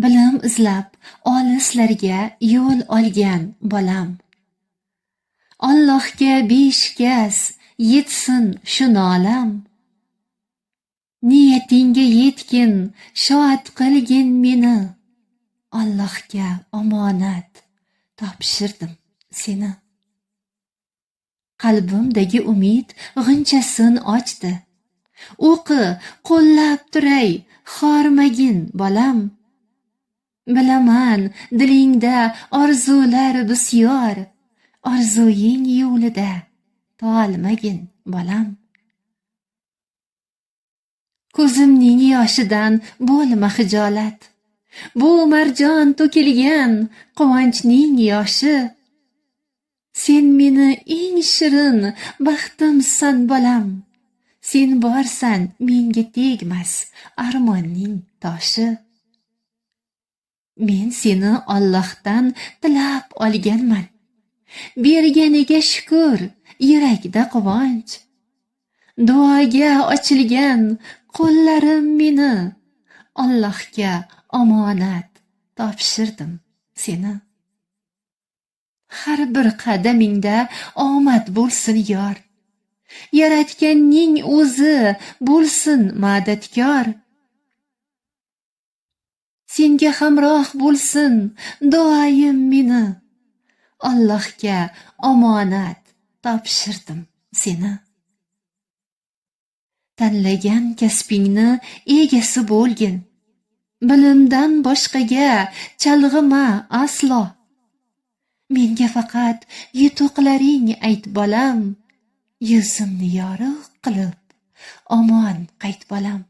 Bilim izlab olislarga yo'l olgan bolam. Allohga beshikaz yetsin shu nolam. Niyatingga yetgin, shod qilgin meni. Allohga omonat topshirdim seni. Qalbimdagi umid g'unchasin ochdi. O'qi, qo'llab turay, xormagin bolam. Bilaman, dilingda orzular bisyor. Orzuying yo'lida tolmagin bolam. Ko'zimning yoshidan bo'lma hijolat. Bu marjon to'kilgan quvonchning yoshi. Sen meni eng shirin baxtimsan bolam. Sen borsan menga tegmas armonning toshi. Men seni Allohdan tilab olganman. Berganiga shukr, yurakda quvonch. Duoga ochilgan qo'llarim meni. Allohga omonat topshirdim seni. Har bir qadamingda omad bo'lsin yor. Yaratganning o'zi bo'lsin madadkor. Senga hamroh bo'lsin duoyim meni. Allohga omonat topshirdim seni. Tanlagan kasbingni egasi bo'lgin. Bilimdan boshqaga chalg'ima aslo. Menga faqat yutuqlaring ayt bolam. Yuzimni yorug' qilib omon qayt bolam.